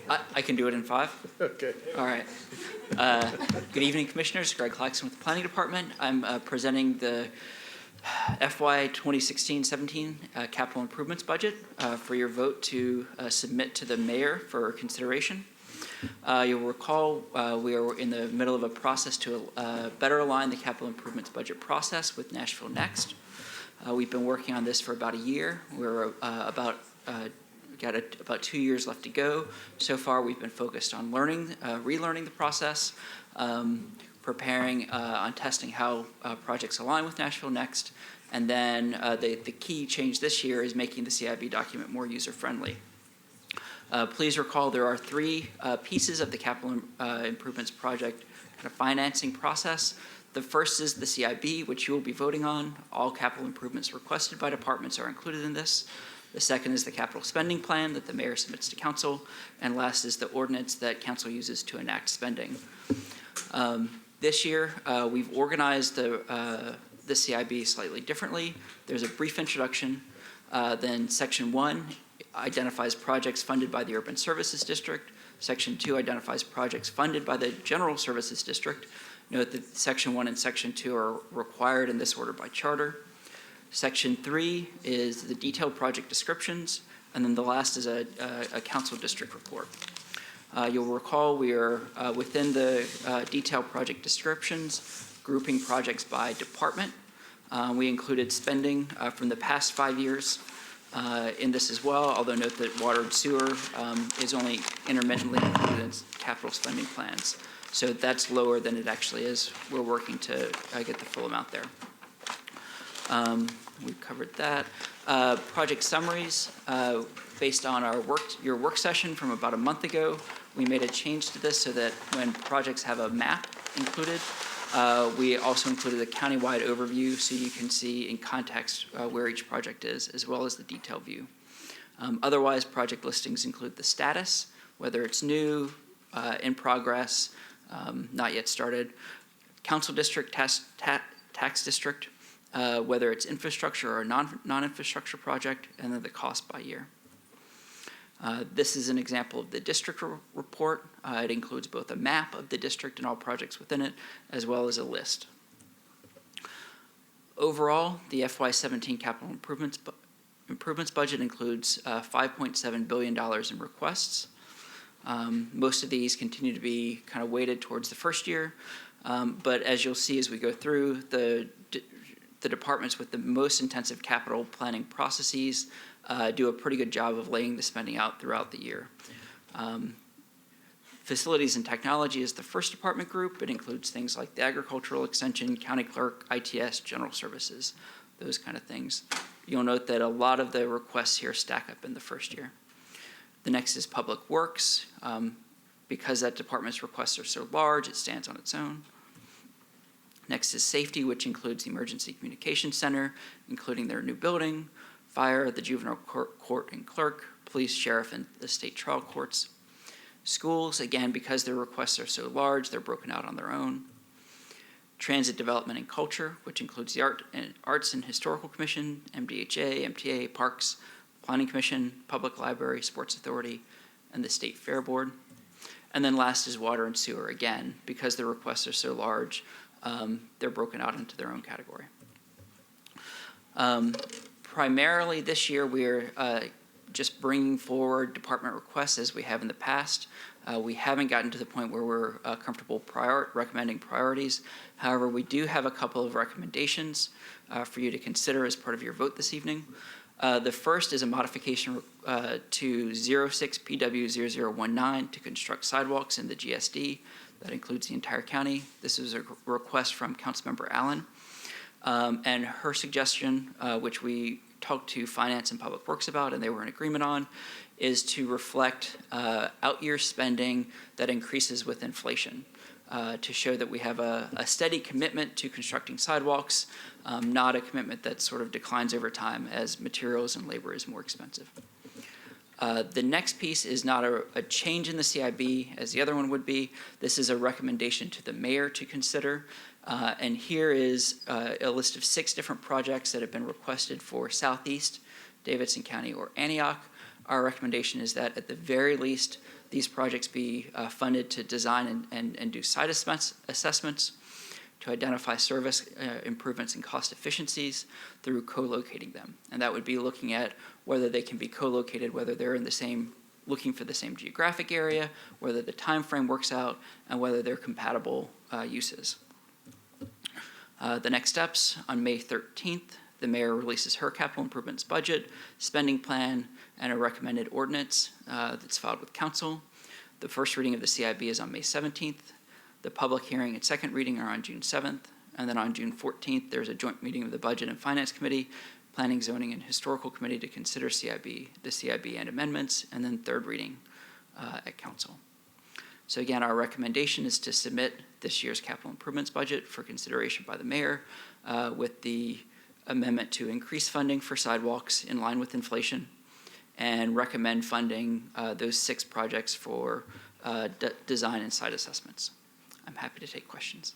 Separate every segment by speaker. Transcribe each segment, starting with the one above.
Speaker 1: I can do it in 5.
Speaker 2: Okay.
Speaker 1: All right. Good evening, Commissioners. Greg Claxton with the Planning Department. I'm presenting the FY 2016-17 capital improvements budget for your vote to submit to the mayor for consideration. You'll recall we are in the middle of a process to better align the capital improvements budget process with Nashville Next. We've been working on this for about a year. We're about 2 years left to go. So far, we've been focused on relearning the process, preparing on testing how projects align with Nashville Next, and then the key change this year is making the CIB document more user-friendly. Please recall there are 3 pieces of the capital improvements project kind of financing process. The first is the CIB, which you will be voting on. All capital improvements requested by departments are included in this. The second is the capital spending plan that the mayor submits to council. And last is the ordinance that council uses to enact spending. This year, we've organized the CIB slightly differently. There's a brief introduction. Then Section 1 identifies projects funded by the Urban Services District. Section 2 identifies projects funded by the General Services District. Note that Section 1 and Section 2 are required in this order by charter. Section 3 is the detailed project descriptions, and then the last is a council district report. You'll recall we are within the detailed project descriptions, grouping projects by department. We included spending from the past 5 years in this as well, although note that water and sewer is only intermittently included in capital spending plans. So that's lower than it actually is. We're working to get the full amount there. We've covered that. Project summaries, based on your work session from about a month ago, we made a change to this so that when projects have a map included, we also included a countywide overview so you can see in context where each project is, as well as the detail view. Otherwise, project listings include the status, whether it's new, in progress, not yet started, council district, tax district, whether it's infrastructure or non-infrastructure project, and then the cost by year. This is an example of the district report. It includes both a map of the district and all projects within it, as well as a list. Overall, the FY17 capital improvements budget includes $5.7 billion in requests. Most of these continue to be kind of weighted towards the first year, but as you'll see as we go through, the departments with the most intensive capital planning processes do a pretty good job of laying the spending out throughout the year. Facilities and technology is the first department group. It includes things like the agricultural extension, county clerk, ITS, general services, those kind of things. You'll note that a lot of the requests here stack up in the first year. The next is public works. Because that department's requests are so large, it stands on its own. Next is safety, which includes the Emergency Communications Center, including their new building, fire, the juvenile court and clerk, police, sheriff, and the state trial courts. Schools, again, because their requests are so large, they're broken out on their own. Transit development and culture, which includes the Arts and Historical Commission, MDHA, MTA, Parks, Planning Commission, Public Library, Sports Authority, and the State Fair Board. And then last is water and sewer, again, because the requests are so large, they're broken out into their own category. Primarily this year, we're just bringing forward department requests as we have in the past. We haven't gotten to the point where we're comfortable recommending priorities. However, we do have a couple of recommendations for you to consider as part of your vote this evening. The first is a modification to 06 PW 0019 to construct sidewalks in the GSD. That includes the entire county. This is a request from Councilmember Allen. And her suggestion, which we talked to Finance and Public Works about and they were in agreement on, is to reflect out-year spending that increases with inflation to show that we have a steady commitment to constructing sidewalks, not a commitment that sort of declines over time as materials and labor is more expensive. The next piece is not a change in the CIB as the other one would be. This is a recommendation to the mayor to consider. And here is a list of 6 different projects that have been requested for Southeast, Davidson County, or Antioch. our recommendation is that at the very least, these projects be funded to design and do site assessments, to identify service improvements and cost efficiencies through co-locating them. And that would be looking at whether they can be co-located, whether they're in the same, looking for the same geographic area, whether the time frame works out, and whether they're compatible uses. The next steps, on May 13th, the mayor releases her capital improvements budget, spending plan, and a recommended ordinance that's filed with council. The first reading of the CIB is on May 17th. The public hearing and second reading are on June 7th. And then on June 14th, there's a joint meeting of the Budget and Finance Committee, Planning, Zoning, and Historical Committee to consider the CIB and amendments, and then third reading at council. So again, our recommendation is to submit this year's capital improvements budget for consideration by the mayor with the amendment to increase funding for sidewalks in line with inflation, and recommend funding those 6 projects for design and site assessments. I'm happy to take questions.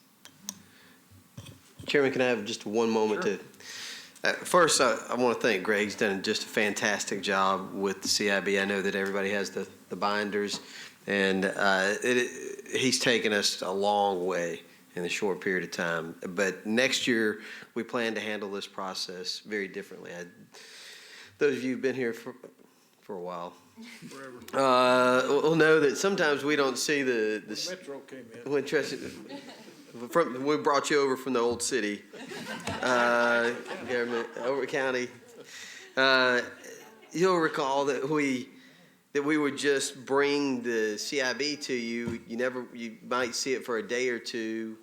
Speaker 2: Chairman, can I have just one moment
Speaker 1: Sure.
Speaker 2: to first, I want to thank Greg. He's done just a fantastic job with the CIB. I know that everybody has the binders, and he's taken us a long way in a short period of time. But next year, we plan to handle this process very differently. Those of you who've been here for a while will know that sometimes we don't see the
Speaker 3: Metro came in.
Speaker 2: We brought you over from the old city, government, over county. You'll recall that we would just bring the CIB to you. You might see it for a day or two,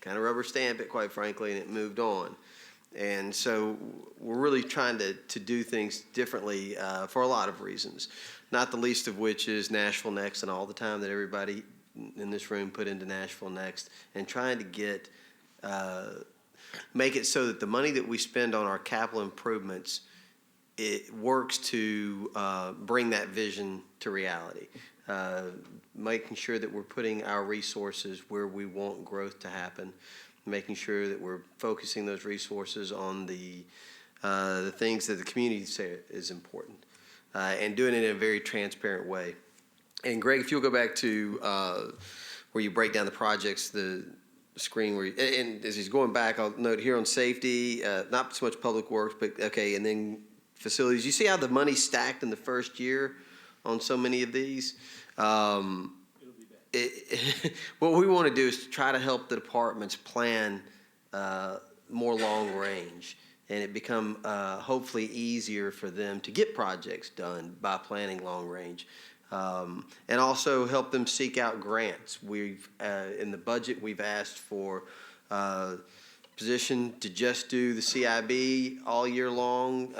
Speaker 2: kind of rubber stamp it, quite frankly, and it moved on. And so we're really trying to do things differently for a lot of reasons, not the least of which is Nashville Next and all the time that everybody in this room put into Nashville Next, and trying to get make it so that the money that we spend on our capital improvements, it works to bring that vision to reality, making sure that we're putting our resources where we want growth to happen, making sure that we're focusing those resources on the things that the community say is important, and doing it in a very transparent way. And Greg, if you'll go back to where you break down the projects, the screen where, and as he's going back, I'll note here on safety, not so much public works, but okay, and then facilities. You see how the money's stacked in the first year on so many of these? What we want to do is to try to help the departments plan more long range, and it become hopefully easier for them to get projects done by planning long range. And also help them seek out grants. We've in the budget we've asked for position to just do the CIB all year long,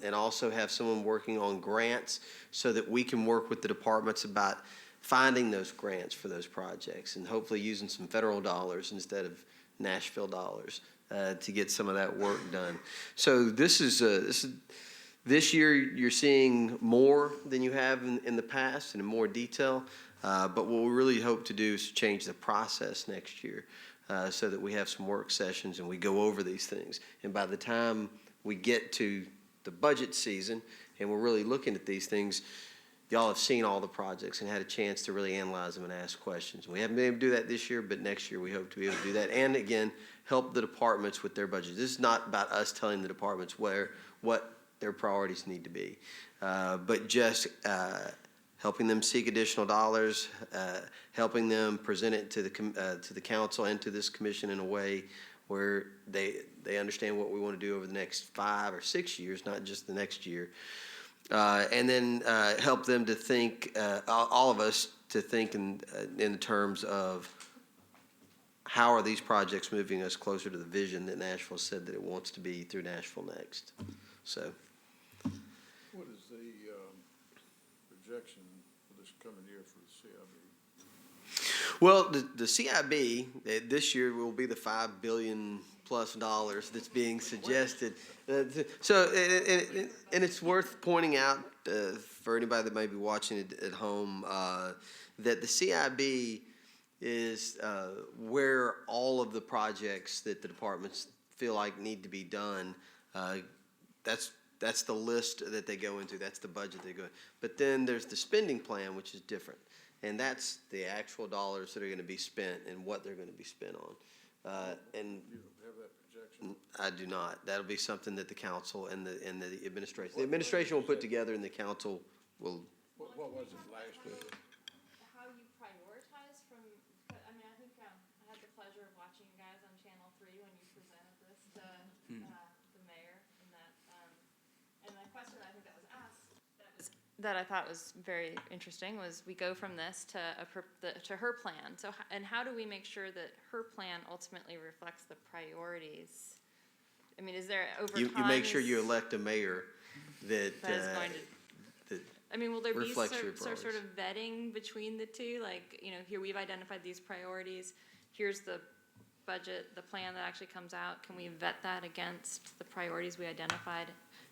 Speaker 2: and also have someone working on grants so that we can work with the departments about finding those grants for those projects, and hopefully using some federal dollars instead of Nashville dollars to get some of that work done. So this year you're seeing more than you have in the past and in more detail, but what we really hope to do is change the process next year so that we have some work sessions and we go over these things. And by the time we get to the budget season and we're really looking at these things, y'all have seen all the projects and had a chance to really analyze them and ask questions. We haven't been able to do that this year, but next year we hope to be able to do that. And again, help the departments with their budgets. This is not about us telling the departments what their priorities need to be, but just helping them seek additional dollars, helping them present it to the council and to this commission in a way where they understand what we want to do over the next 5 or 6 years, not just the next year, and then help them to think, all of us to think in terms of how are these projects moving us closer to the vision that Nashville said that it wants to be through Nashville Next. So.
Speaker 3: What is the projection for this coming year for the CIB?
Speaker 2: Well, the CIB this year will be the $5 billion+ that's being suggested. So, and it's worth pointing out for anybody that may be watching it at home that the CIB is where all of the projects that the departments feel like need to be done. That's that's the list that they go into, that's the budget they go in. But then there's the spending plan, which is different. And that's the actual dollars that are gonna be spent and what they're gonna be spent on. And
Speaker 3: You don't have that projection?
Speaker 2: I do not. That'll be something that the council and the administration, the administration will put together and the council will,
Speaker 3: What was it last year?
Speaker 4: How you prioritize from, I mean, I think I had the pleasure of watching you guys on Channel 3 when you presented this to the mayor, and the question I think that was asked that I thought was very interesting was we go from this to her plan. So, and how do we make sure that her plan ultimately reflects the priorities? I mean, is there over time?
Speaker 2: you make sure you elect a mayor that,
Speaker 4: That is going to.
Speaker 2: that
Speaker 4: I mean, will there be
Speaker 2: reflects your
Speaker 4: sort of
Speaker 2: priorities.
Speaker 4: vetting between the two? Like, you know, here we've identified these priorities. Here's the budget, the plan that actually comes out. Can we vet that against the priorities we identified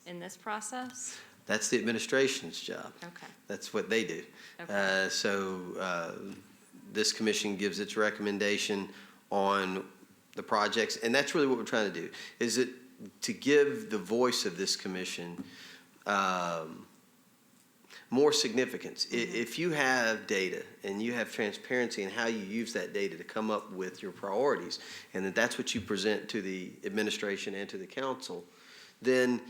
Speaker 4: in this process?
Speaker 2: That's the administration's job.
Speaker 4: Okay.
Speaker 2: That's what they do.
Speaker 4: Okay.
Speaker 2: This commission gives its recommendation on the projects, and that's really what we're trying to do, is it to give the voice of this commission more significance. If you have data and you have transparency in how you use that data to come up with your priorities, and that's what you present to the administration and to the council, then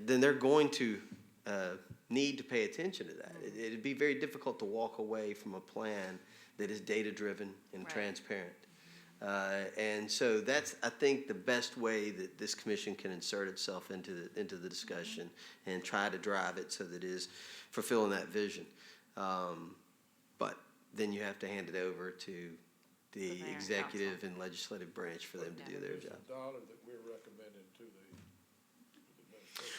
Speaker 2: they're going to need to pay attention to that. It'd be very difficult to walk away from a plan that is data-driven and
Speaker 4: Right.
Speaker 2: transparent. And so that's, I think, the best way that this commission can insert itself into the discussion and try to drive it so that it is fulfilling that vision. But then you have to hand it over to
Speaker 4: The
Speaker 2: the
Speaker 4: mayor and
Speaker 2: executive
Speaker 4: council.
Speaker 2: and legislative branch for them to do their
Speaker 3: It's the
Speaker 2: job.
Speaker 3: dollar that we're recommending to the administration.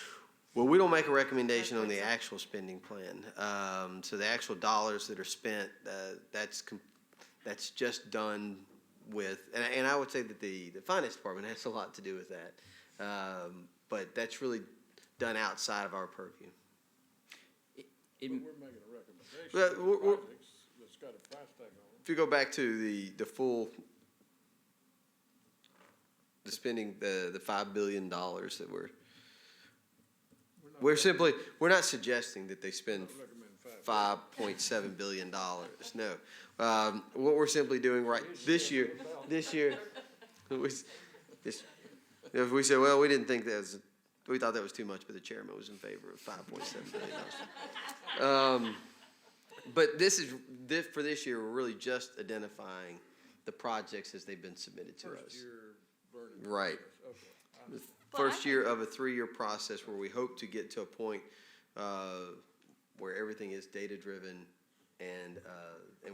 Speaker 2: Well, we don't make a recommendation on the actual spending plan. So the actual dollars that are spent, that's just done with, and I would say that the finance department has a lot to do with that. But that's really done outside of our purview.
Speaker 3: But we're making a recommendation
Speaker 2: Well,
Speaker 3: to
Speaker 2: we're-
Speaker 3: projects that's got a price tag on it.
Speaker 2: If you go back to the full, the spending, the $5 billion that we're not suggesting that they spend
Speaker 3: I recommend $5
Speaker 2: $5.7 billion, no. What we're simply doing this year, if we say, well, we didn't think we thought that was too much, but the chairman was in favor of $5.7 billion. But for this year, we're really just identifying the projects as they've been submitted to
Speaker 3: First
Speaker 2: us.
Speaker 3: year burning.
Speaker 2: Right.
Speaker 3: Okay.
Speaker 2: The first year of a 3-year process where we hope to get to a point where everything is data-driven and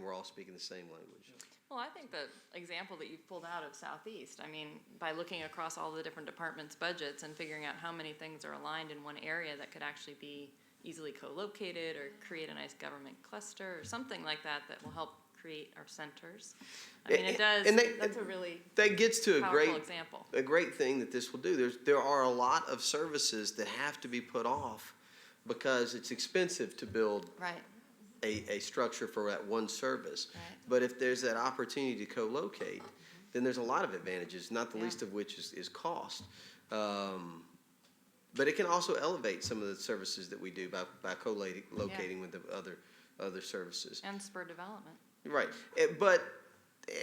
Speaker 2: we're all speaking the same language.
Speaker 4: Well, I think the example that you've pulled out of Southeast, I mean, by looking across all the different departments' budgets and figuring out how many things are aligned in one area that could actually be easily co-located or create a nice government cluster or something like that that will help create our centers. I mean, it does,
Speaker 2: And
Speaker 4: that's a really
Speaker 2: that gets to
Speaker 4: powerful example.
Speaker 2: a great thing that this will do. There are a lot of services that have to be put off because it's expensive to build
Speaker 4: Right,
Speaker 2: a structure for that one service.
Speaker 4: Right.
Speaker 2: But if there's that opportunity to co-locate, then there's a lot of advantages, not the
Speaker 4: Yeah.
Speaker 2: least of which is cost. But it can also elevate some of the services that we do by co-locating with the other services.
Speaker 4: and spur development.
Speaker 2: Right.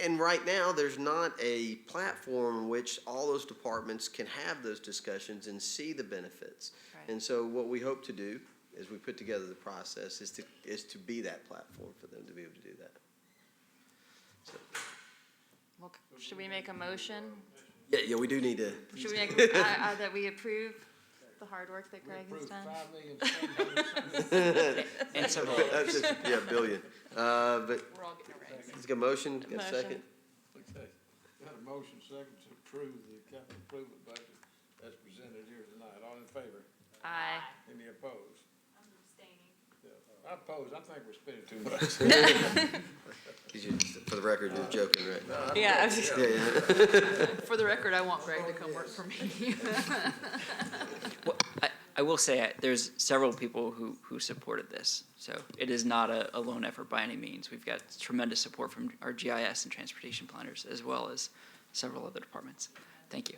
Speaker 2: And right now, there's not a platform in which all those departments can have those discussions and see the benefits.
Speaker 4: Right.
Speaker 2: And so what we hope to do as we put together the process is to be that platform for them to be able to do that. So,
Speaker 4: Well, should we make a motion?
Speaker 2: yeah, we do need to.
Speaker 4: Should we make, that we approve the hard work that Greg has done?
Speaker 1: And several
Speaker 2: That's just, yeah, billion. But
Speaker 4: We're all getting a raise.
Speaker 2: let's get a motion, get a
Speaker 4: Motion.
Speaker 2: second.
Speaker 3: Okay, got a motion second to approve the capital improvement budget as presented here tonight. All in favor?
Speaker 4: Aye.
Speaker 3: Any opposed?
Speaker 4: I'm abstaining.
Speaker 3: Yeah, I oppose. I think we're spending too much.
Speaker 2: For the record, you're joking, right?
Speaker 4: Yeah,
Speaker 2: Yeah, yeah.
Speaker 5: For the record, I want Greg to come work for me.
Speaker 1: Well, I will say, there's several people who supported this, so it is not a lone effort by any means. We've got tremendous support from our GIS and transportation planners, as well as several other departments. Thank you.